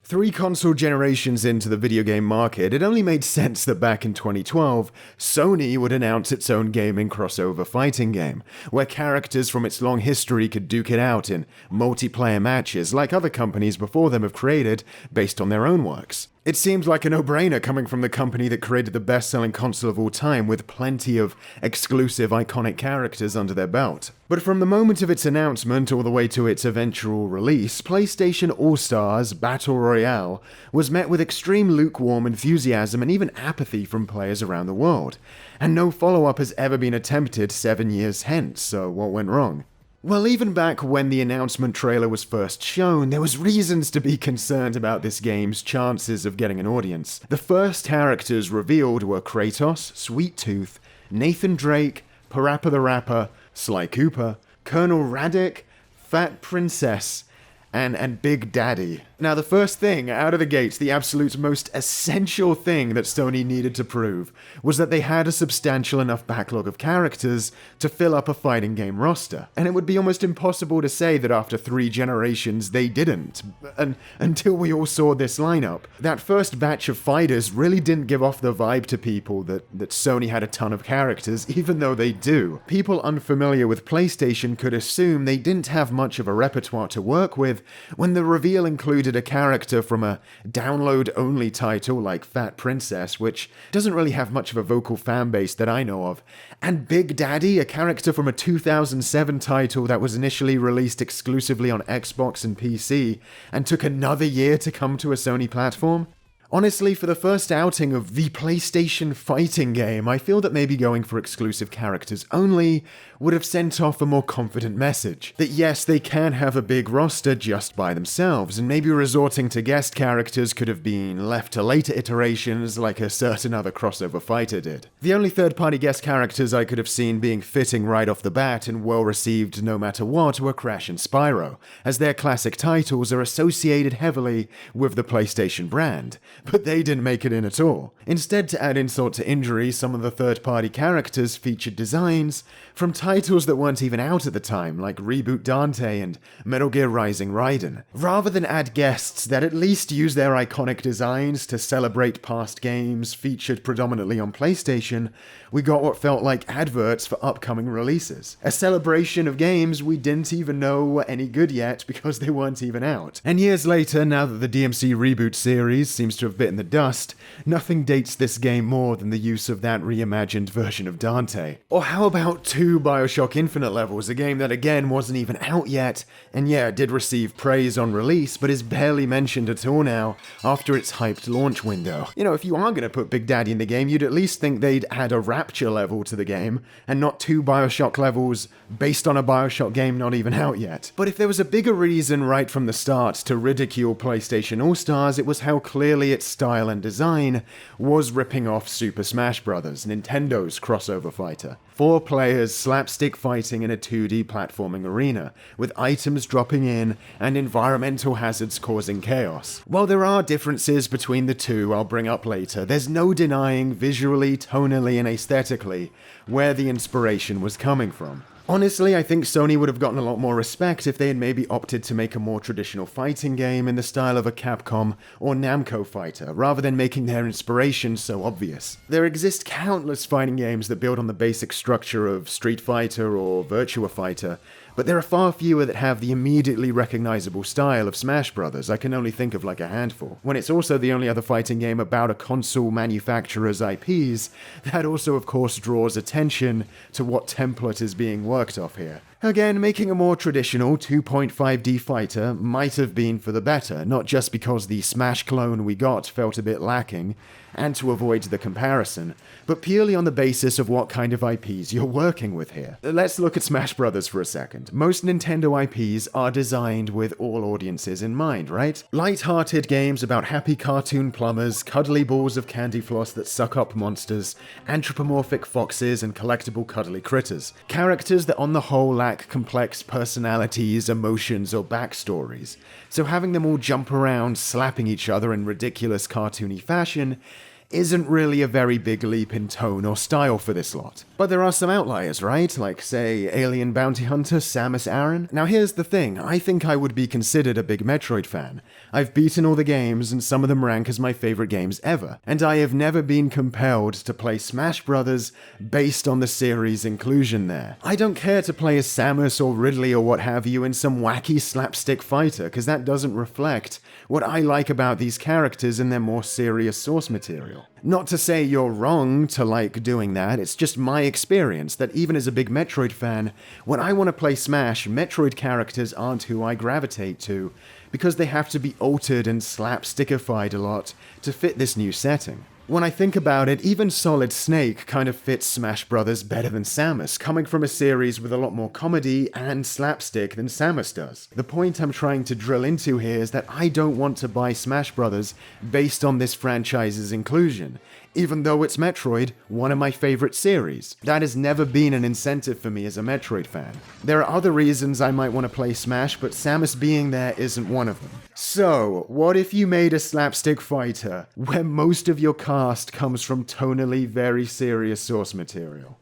3 console generations into the video game market, it only made sense that back in 2012, Sony would announce its own gaming crossover fighting game, where characters from its long history could duke it out in multiplayer matches like other companies before them have created based on their own works. It seemed like a no-brainer coming from the company that created the best-selling console of all time with plenty of exclusive iconic characters under their belt. But from the moment of its announcement all the way to its eventual release, PlayStation All-Stars Battle Royale was met with extreme lukewarm enthusiasm and even apathy from players around the world. And no follow-up has ever been attempted 7 years hence, so what went wrong? Well, even back when the announcement trailer was first shown, there was reasons to be concerned about this game's chances of getting an audience. The first characters revealed were Kratos, Sweet Tooth, Nathan Drake, Parappa the Rapper, Sly Cooper, Colonel Raddick, Fat Princess, and Big Daddy. Now, the first thing out of the gates, the absolute most essential thing that Sony needed to prove, was that they had a substantial enough backlog of characters to fill up a fighting game roster. And it would be almost impossible to say that after 3 generations they didn't, until we all saw this lineup. That first batch of fighters really didn't give off the vibe to people that Sony had a ton of characters, even though they do. People unfamiliar with PlayStation could assume they didn't have much of a repertoire to work with when the reveal included a character from a download-only title like Fat Princess, which doesn't really have much of a vocal fanbase that I know of, and Big Daddy, a character from a 2007 title that was initially released exclusively on Xbox and PC, and took another year to come to a Sony platform. Honestly, for the first outing of the PlayStation fighting game, I feel that maybe going for exclusive characters only would have sent off a more confident message. That yes, they can have a big roster just by themselves, and maybe resorting to guest characters could have been left to later iterations like a certain other crossover fighter did. The only third-party guest characters I could have seen being fitting right off the bat and well-received no matter what were Crash and Spyro, as their classic titles are associated heavily with the PlayStation brand. But they didn't make it in at all. Instead, to add insult to injury, some of the third-party characters featured designs from titles that weren't even out at the time, like Reboot Dante and Metal Gear Rising Raiden. Rather than add guests that at least use their iconic designs to celebrate past games featured predominantly on PlayStation, we got what felt like adverts for upcoming releases. A celebration of games we didn't even know were any good yet because they weren't even out. And years later, now that the DMC Reboot series seems to have bitten the dust, nothing dates this game more than the use of that reimagined version of Dante. Or how about 2 Bioshock Infinite levels, a game that again wasn't even out yet, and yeah, did receive praise on release, but is barely mentioned at all now after its hyped launch window. You know, if you are going to put Big Daddy in the game, you'd at least think they'd add a Rapture level to the game, and not 2 Bioshock levels based on a Bioshock game not even out yet. But if there was a bigger reason right from the start to ridicule PlayStation All-Stars, it was how clearly its style and design was ripping off Super Smash Bros., Nintendo's crossover fighter. 4 players slapstick fighting in a 2D platforming arena, with items dropping in and environmental hazards causing chaos. While there are differences between the two I'll bring up later, there's no denying visually, tonally, and aesthetically where the inspiration was coming from. Honestly, I think Sony would have gotten a lot more respect if they had maybe opted to make a more traditional fighting game in the style of a Capcom or Namco fighter, rather than making their inspiration so obvious. There exist countless fighting games that build on the basic structure of Street Fighter or Virtua Fighter, but there are far fewer that have the immediately recognizable style of Smash Bros. I can only think of like a handful. When it's also the only other fighting game about a console manufacturer's IPs, that also of course draws attention to what template is being worked off here. Again, making a more traditional 2.5D fighter might have been for the better, not just because the Smash clone we got felt a bit lacking, and to avoid the comparison, but purely on the basis of what kind of IPs you're working with here. Let's look at Smash Bros. For a second. Most Nintendo IPs are designed with all audiences in mind, right? Light-hearted games about happy cartoon plumbers, cuddly balls of candy floss that suck up monsters, anthropomorphic foxes, and collectible cuddly critters. Characters that on the whole lack complex personalities, emotions, or backstories. So having them all jump around slapping each other in ridiculous cartoony fashion isn't really a very big leap in tone or style for this lot. But there are some outliers, right? Like, say, Alien Bounty Hunter Samus Aran. Now here's the thing, I think I would be considered a big Metroid fan. I've beaten all the games, and some of them rank as my favorite games ever, and I have never been compelled to play Smash Brothers based on the series' inclusion there. I don't care to play as Samus or Ridley or what have you in some wacky slapstick fighter, because that doesn't reflect what I like about these characters and their more serious source material. Not to say you're wrong to like doing that, it's just my experience that even as a big Metroid fan, when I want to play Smash, Metroid characters aren't who I gravitate to, because they have to be altered and slapstickified a lot to fit this new setting. When I think about it, even Solid Snake kind of fits Smash Brothers better than Samus, coming from a series with a lot more comedy and slapstick than Samus does. The point I'm trying to drill into here is that I don't want to buy Smash Brothers based on this franchise's inclusion, even though it's Metroid, one of my favorite series. That has never been an incentive for me as a Metroid fan. There are other reasons I might want to play Smash, but Samus being there isn't one of them. So, what if you made a slapstick fighter where most of your cast comes from tonally very serious source material?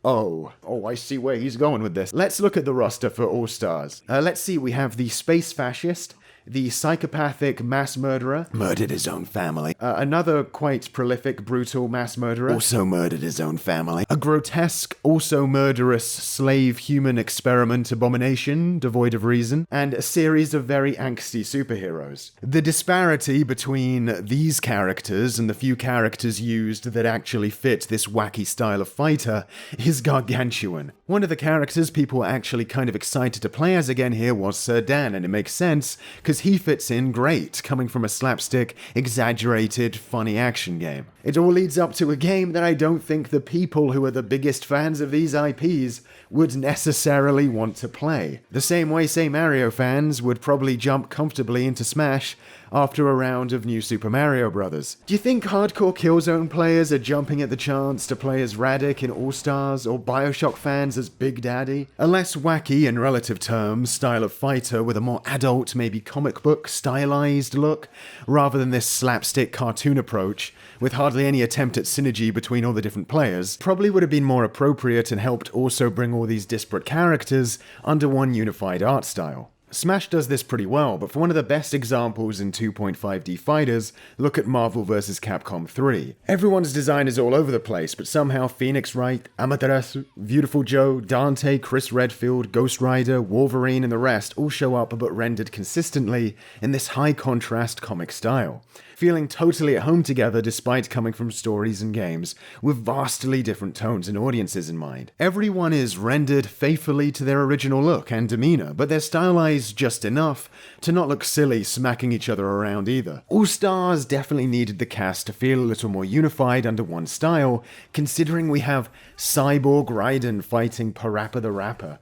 Oh, I see where he's going with this. Let's look at the roster for All-Stars. Let's see, we have the Space Fascist, the psychopathic mass murderer, murdered his own family. Another quite prolific, brutal mass murderer, also murdered his own family. A grotesque, also murderous slave human experiment abomination, devoid of reason. And a series of very angsty superheroes. The disparity between these characters and the few characters used that actually fit this wacky style of fighter is gargantuan. One of the characters people were actually kind of excited to play as again here was Sir Dan, and it makes sense, because he fits in great, coming from a slapstick, exaggerated, funny action game. It all leads up to a game that I don't think the people who are the biggest fans of these IPs would necessarily want to play. The same way, say, Mario fans would probably jump comfortably into Smash after a round of New Super Mario Bros. Do you think hardcore Killzone players are jumping at the chance to play as Raditz in All-Stars, or Bioshock fans as Big Daddy? A less wacky, in relative terms, style of fighter with a more adult, maybe comic book stylized look, rather than this slapstick cartoon approach, with hardly any attempt at synergy between all the different players, probably would have been more appropriate and helped also bring all these disparate characters under one unified art style. Smash does this pretty well, but for one of the best examples in 2.5D fighters, look at Marvel vs. Capcom 3. Everyone's design is all over the place, but somehow Phoenix Wright, Amaterasu, Beautiful Joe, Dante, Chris Redfield, Ghost Rider, Wolverine, and the rest all show up but rendered consistently in this high-contrast comic style, feeling totally at home together despite coming from stories and games with vastly different tones and audiences in mind. Everyone is rendered faithfully to their original look and demeanor, but they're stylized just enough to not look silly smacking each other around either. All-Stars definitely needed the cast to feel a little more unified under one style, considering we have Cyborg Raiden fighting Parappa the Rapper.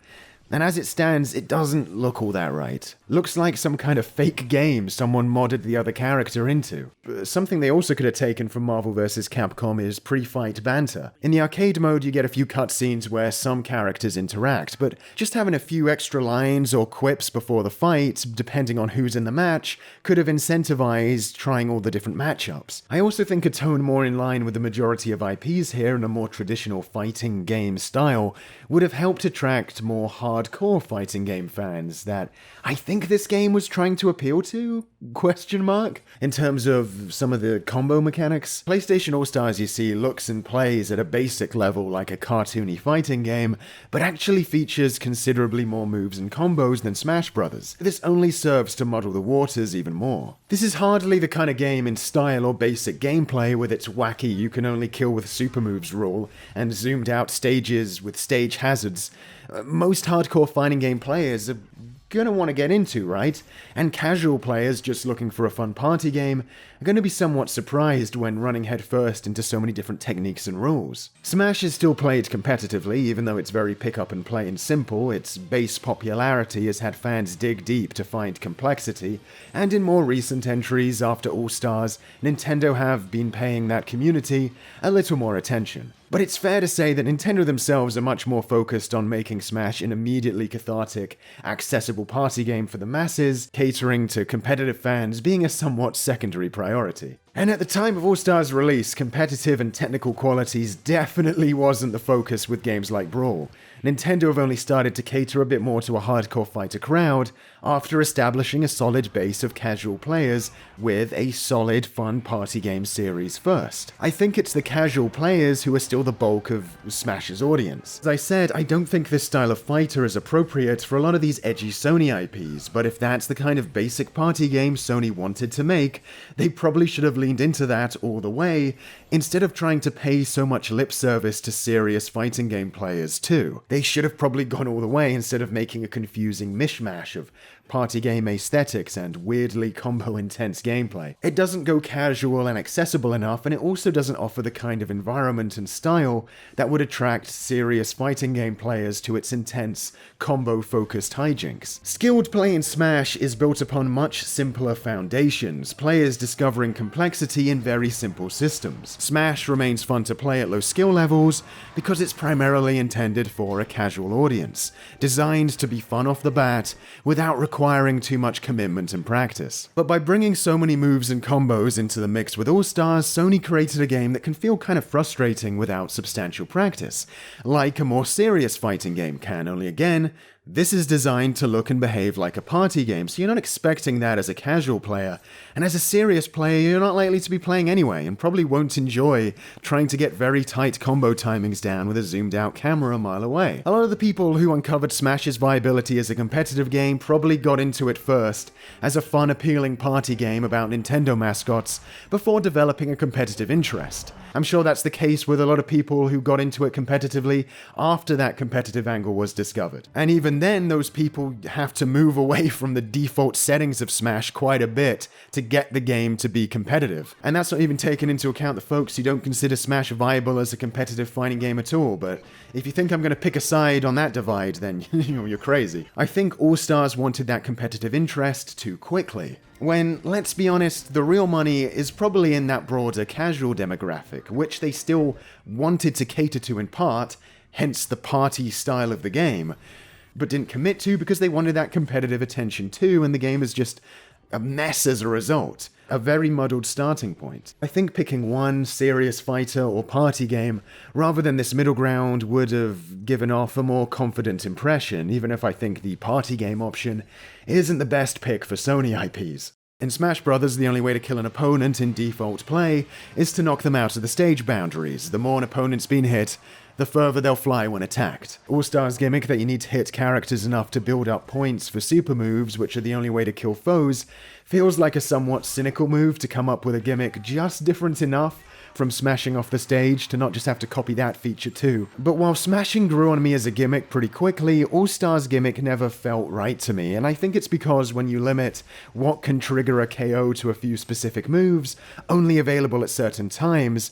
And as it stands, it doesn't look all that right. Looks like some kind of fake game someone modded the other character into. Something they also could have taken from Marvel vs. Capcom is pre-fight banter. In the arcade mode, you get a few cutscenes where some characters interact, but just having a few extra lines or quips before the fight, depending on who's in the match, could have incentivized trying all the different matchups. I also think a tone more in line with the majority of IPs here in a more traditional fighting game style would have helped attract more hardcore fighting game fans that I think this game was trying to appeal to? ? In terms of some of the combo mechanics. PlayStation All-Stars, you see, looks and plays at a basic level like a cartoony fighting game, but actually features considerably more moves and combos than Smash Brothers. This only serves to muddle the waters even more. This is hardly the kind of game in style or basic gameplay with its wacky you can only kill with super moves rule and zoomed out stages with stage hazards most hardcore fighting game players are gonna want to get into, right? And casual players just looking for a fun party game are gonna be somewhat surprised when running headfirst into so many different techniques and rules. Smash is still played competitively, even though it's very pick up and play and simple. Its base popularity has had fans dig deep to find complexity, and in more recent entries after All-Stars, Nintendo have been paying that community a little more attention. But it's fair to say that Nintendo themselves are much more focused on making Smash an immediately cathartic, accessible party game for the masses, catering to competitive fans being a somewhat secondary priority. And at the time of All-Stars' release, competitive and technical qualities definitely wasn't the focus with games like Brawl. Nintendo have only started to cater a bit more to a hardcore fighter crowd after establishing a solid base of casual players with a solid, fun party game series first. I think it's the casual players who are still the bulk of Smash's audience. As I said, I don't think this style of fighter is appropriate for a lot of these edgy Sony IPs, but if that's the kind of basic party game Sony wanted to make, they probably should have leaned into that all the way, instead of trying to pay so much lip service to serious fighting game players too. They should have probably gone all the way instead of making a confusing mishmash of party game aesthetics and weirdly combo-intense gameplay. It doesn't go casual and accessible enough, and it also doesn't offer the kind of environment and style that would attract serious fighting game players to its intense, combo-focused hijinks. Skilled play in Smash is built upon much simpler foundations, players discovering complexity in very simple systems. Smash remains fun to play at low skill levels because it's primarily intended for a casual audience, designed to be fun off the bat without requiring too much commitment and practice. But by bringing so many moves and combos into the mix with All-Stars, Sony created a game that can feel kind of frustrating without substantial practice, like a more serious fighting game can, only again, this is designed to look and behave like a party game, so you're not expecting that as a casual player, and as a serious player, you're not likely to be playing anyway, and probably won't enjoy trying to get very tight combo timings down with a zoomed out camera a mile away. A lot of the people who uncovered Smash's viability as a competitive game probably got into it first as a fun, appealing party game about Nintendo mascots before developing a competitive interest. I'm sure that's the case with a lot of people who got into it competitively after that competitive angle was discovered. And even then, those people have to move away from the default settings of Smash quite a bit to get the game to be competitive. And that's not even taking into account the folks who don't consider Smash viable as a competitive fighting game at all, but if you think I'm going to pick a side on that divide, then you're crazy. I think All-Stars wanted that competitive interest too quickly. When, let's be honest, the real money is probably in that broader casual demographic, which they still wanted to cater to in part, hence the party style of the game, but didn't commit to because they wanted that competitive attention too, and the game is just a mess as a result. A very muddled starting point. I think picking one serious fighter or party game rather than this middle ground would have given off a more confident impression, even if I think the party game option isn't the best pick for Sony IPs. In Smash Bros., the only way to kill an opponent in default play is to knock them out of the stage boundaries. The more an opponent's been hit, the further they'll fly when attacked. All-Stars' gimmick that you need to hit characters enough to build up points for super moves, which are the only way to kill foes, feels like a somewhat cynical move to come up with a gimmick just different enough from smashing off the stage to not just have to copy that feature too. But while smashing grew on me as a gimmick pretty quickly, All-Stars' gimmick never felt right to me, and I think it's because when you limit what can trigger a KO to a few specific moves, only available at certain times,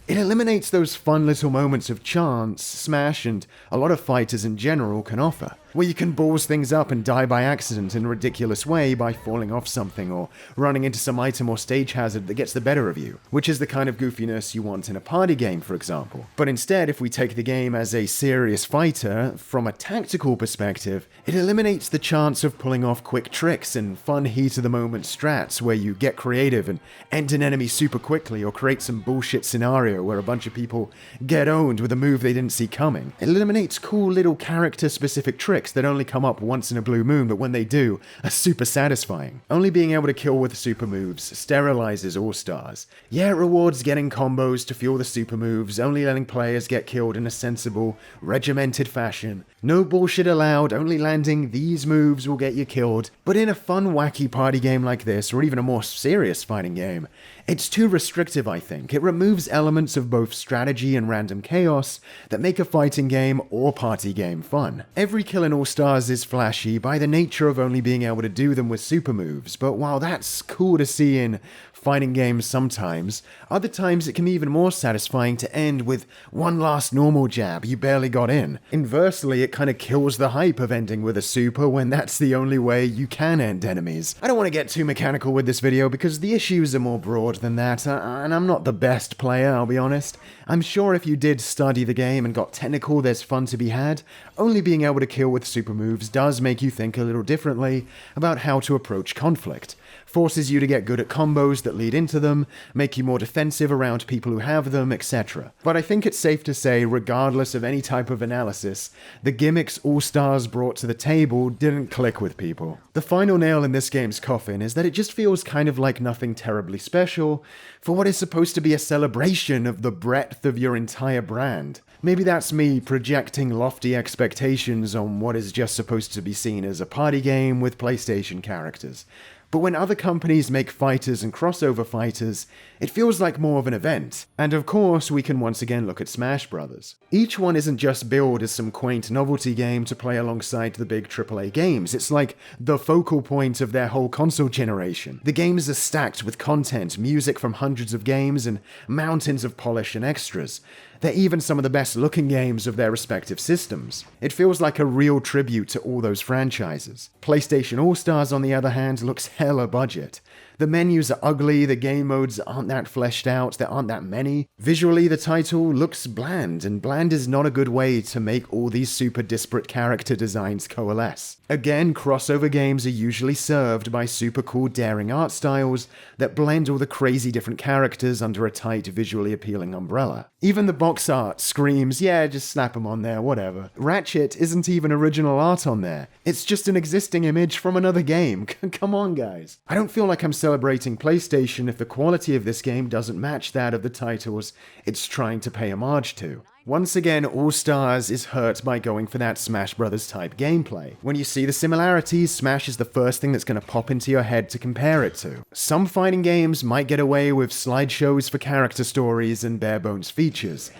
it eliminates those fun little moments of chance Smash and a lot of fighters in general can offer, where you can balls things up and die by accident in a ridiculous way by falling off something or running into some item or stage hazard that gets the better of you, which is the kind of goofiness you want in a party game, for example. But instead, if we take the game as a serious fighter, from a tactical perspective, it eliminates the chance of pulling off quick tricks and fun heat-of-the-moment strats where you get creative and end an enemy super quickly or create some bullshit scenario where a bunch of people get owned with a move they didn't see coming. It eliminates cool little character-specific tricks that only come up once in a blue moon, but when they do, are super satisfying. Only being able to kill with super moves sterilizes All-Stars. Yeah, it rewards getting combos to fuel the super moves, only letting players get killed in a sensible, regimented fashion. No bullshit allowed, only landing these moves will get you killed. But in a fun, wacky party game like this, or even a more serious fighting game, it's too restrictive, I think. It removes elements of both strategy and random chaos that make a fighting game or party game fun. Every kill in All-Stars is flashy by the nature of only being able to do them with super moves, but while that's cool to see in fighting games sometimes, other times it can be even more satisfying to end with one last normal jab you barely got in. Inversely, it kind of kills the hype of ending with a super when that's the only way you can end enemies. I don't want to get too mechanical with this video because the issues are more broad than that, and I'm not the best player, I'll be honest. I'm sure if you did study the game and got technical, there's fun to be had. Only being able to kill with super moves does make you think a little differently about how to approach conflict. forces you to get good at combos that lead into them, make you more defensive around people who have them, etc. But I think it's safe to say, regardless of any type of analysis, the gimmicks All-Stars brought to the table didn't click with people. The final nail in this game's coffin is that it just feels kind of like nothing terribly special for what is supposed to be a celebration of the breadth of your entire brand. Maybe that's me projecting lofty expectations on what is just supposed to be seen as a party game with PlayStation characters. But when other companies make fighters and crossover fighters, it feels like more of an event. And of course, we can once again look at Smash Bros. Each one isn't just billed as some quaint novelty game to play alongside the big AAA games. It's like the focal point of their whole console generation. The games are stacked with content, music from hundreds of games, and mountains of polish and extras. They're even some of the best looking games of their respective systems. It feels like a real tribute to all those franchises. PlayStation All-Stars, on the other hand, looks hella budget. The menus are ugly, the game modes aren't that fleshed out, there aren't that many. Visually, the title looks bland, and bland is not a good way to make all these super disparate character designs coalesce. Again, crossover games are usually served by super cool daring art styles that blend all the crazy different characters under a tight, visually appealing umbrella. Even the box art screams, yeah, just slap them on there, whatever. Ratchet isn't even original art on there. It's just an existing image from another game. Come on, guys. I don't feel like I'm celebrating PlayStation if the quality of this game doesn't match that of the titles it's trying to pay homage to. Once again, All-Stars is hurt by going for that Smash Brothers type gameplay. When you see the similarities, Smash is the first thing that's going to pop into your head to compare it to. Some fighting games might get away with slideshows for character stories and bare-bones features,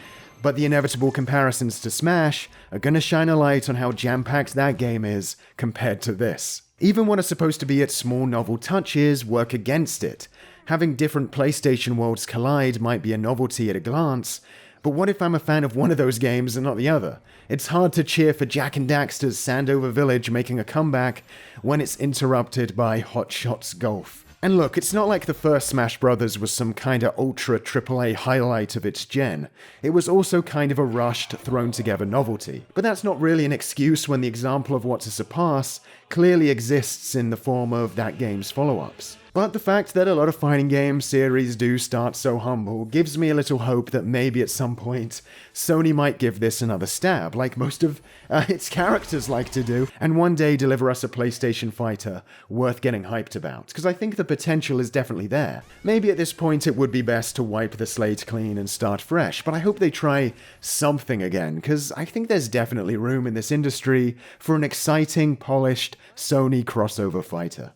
but the inevitable comparisons to Smash are going to shine a light on how jam-packed that game is compared to this. Even what are supposed to be its small novel touches work against it. Having different PlayStation worlds collide might be a novelty at a glance, but what if I'm a fan of one of those games and not the other? It's hard to cheer for Jak and Daxter's Sandover Village making a comeback when it's interrupted by Hot Shots Golf. And look, it's not like the first Smash Bros. Was some kinda ultra AAA highlight of its gen. It was also kind of a rushed, thrown together novelty. But that's not really an excuse when the example of what to surpass clearly exists in the form of that game's follow-ups. But the fact that a lot of fighting game series do start so humble gives me a little hope that maybe at some point Sony might give this another stab, like most of its characters like to do, and one day deliver us a PlayStation fighter worth getting hyped about, because I think the potential is definitely there. Maybe at this point it would be best to wipe the slate clean and start fresh, but I hope they try something again, because I think there's definitely room in this industry for an exciting, polished Sony crossover fighter.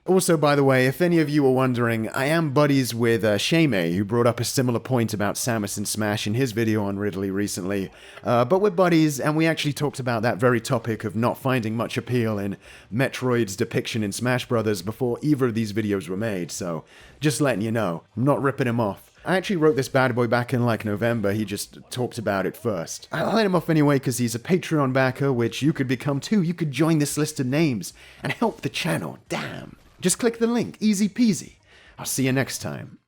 Also, by the way, if any of you are wondering, I am buddies with Shame, who brought up a similar point about Samus and Smash in his video on Ridley recently. But we're buddies, and we actually talked about that very topic of not finding much appeal in Metroid's depiction in Smash Bros. Before either of these videos were made, so just letting you know, I'm not ripping him off. I actually wrote this bad boy back in like November, he just talked about it first. I let him off anyway because he's a Patreon backer, which you could become too. You could join this list of names and help the channel, damn. Just click the link, easy peasy. I'll see you next time.